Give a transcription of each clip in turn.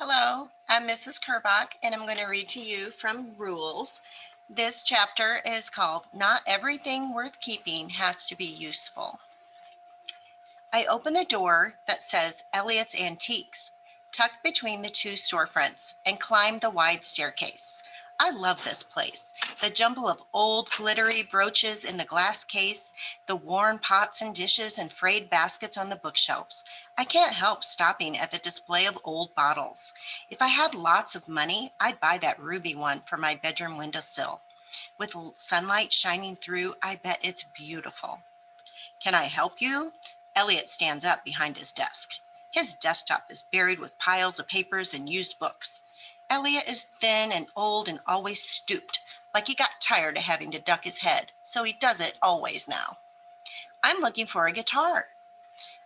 Hello, I'm Mrs. Kierbach, and I'm going to read to you from Rules. This chapter is called Not Everything Worth Keeping Has to Be Useful. I open the door that says Elliot's Antiques, tucked between the two storefronts, and climb the wide staircase. I love this place. The jumble of old glittery brooches in the glass case, the worn pots and dishes and frayed baskets on the bookshelves. I can't help stopping at the display of old bottles. If I had lots of money, I'd buy that ruby one for my bedroom windowsill. With sunlight shining through, I bet it's beautiful. Can I help you? Elliot stands up behind his desk. His desktop is buried with piles of papers and used books. Elliot is thin and old and always stooped, like he got tired of having to duck his head, so he does it always now. I'm looking for a guitar.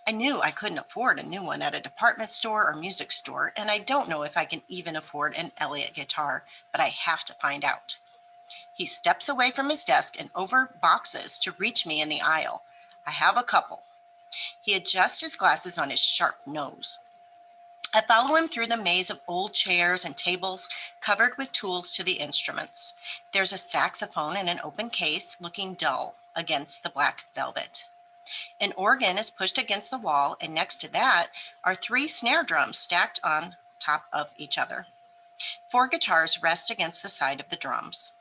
I knew I couldn't afford a new one at a department store or music store, and I don't know if I can even afford an Elliot guitar, but I have to find out. He steps away from his desk and over boxes to reach me in the aisle. I have a couple. He adjusts his glasses on his sharp nose. I follow him through the maze of old chairs and tables covered with tools to the instruments. There's a saxophone in an open case, looking dull against the black velvet. An organ is pushed against the wall, and next to that are three snare drums stacked on top of each other. Four guitars rest against the side of the drums.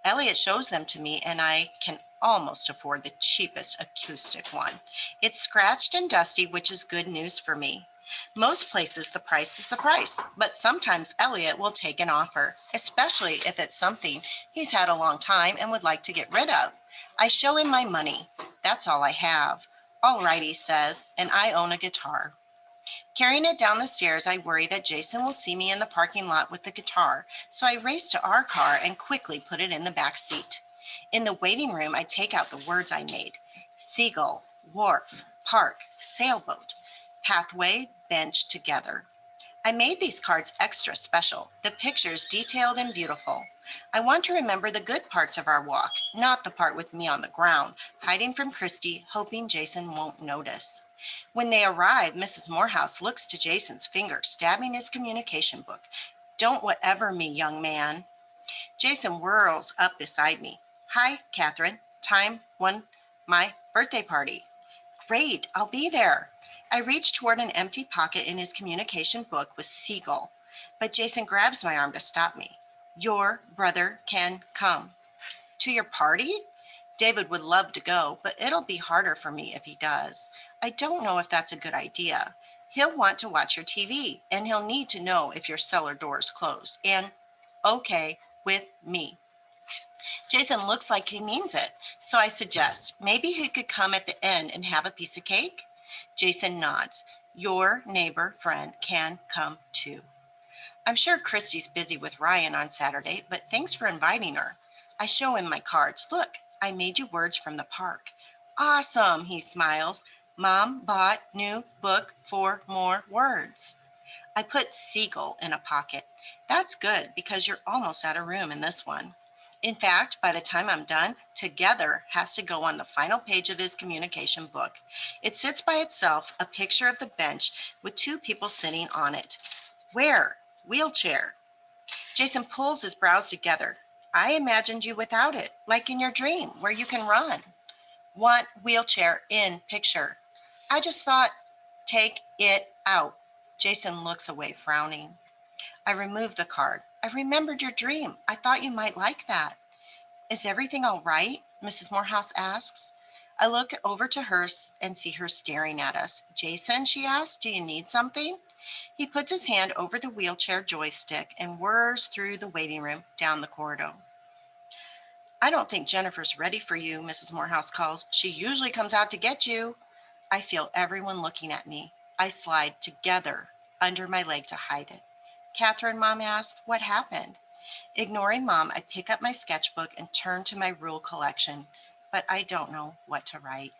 Elliot shows them to me, and I can almost afford the cheapest acoustic one. It's scratched and dusty, which is good news for me. Most places the price is the price, but sometimes Elliot will take an offer, especially if it's something he's had a long time and would like to get rid of. I show him my money. That's all I have. All right, he says, and I own a guitar. Carrying it down the stairs, I worry that Jason will see me in the parking lot with the guitar, so I race to our car and quickly put it in the back seat. In the waiting room, I take out the words I made: seagull, wharf, park, sailboat, pathway, bench, together. I made these cards extra special, the pictures detailed and beautiful. I want to remember the good parts of our walk, not the part with me on the ground, hiding from Christy, hoping Jason won't notice. When they arrive, Mrs. Morehouse looks to Jason's finger, stabbing his communication book. Don't whatever me, young man. Jason whirls up beside me. Hi, Catherine. Time one, my birthday party. Great, I'll be there. I reach toward an empty pocket in his communication book with seagull, but Jason grabs my arm to stop me. Your brother can come. To your party? David would love to go, but it'll be harder for me if he does. I don't know if that's a good idea. He'll want to watch your TV, and he'll need to know if your cellar door is closed. And okay with me. Jason looks like he means it, so I suggest maybe he could come at the end and have a piece of cake. Jason nods. Your neighbor friend can come too. I'm sure Christy's busy with Ryan on Saturday, but thanks for inviting her. I show him my cards. Look, I made you words from the park. Awesome, he smiles. Mom bought new book for more words. I put seagull in a pocket. That's good because you're almost out of room in this one. In fact, by the time I'm done, together has to go on the final page of his communication book. It sits by itself, a picture of the bench with two people sitting on it. Where? Wheelchair. Jason pulls his brows together. I imagined you without it, like in your dream, where you can run. Want wheelchair in picture. I just thought, take it out. Jason looks away, frowning. I removed the card. I remembered your dream. I thought you might like that. Is everything all right? Mrs. Morehouse asks. I look over to her and see her staring at us. Jason, she asks, do you need something? He puts his hand over the wheelchair joystick and whirs through the waiting room down the corridor. I don't think Jennifer's ready for you, Mrs. Morehouse calls. She usually comes out to get you. I feel everyone looking at me. I slide together under my leg to hide it. Catherine, Mom asks, what happened? Ignoring Mom, I pick up my sketchbook and turn to my rule collection, but I don't know what to write.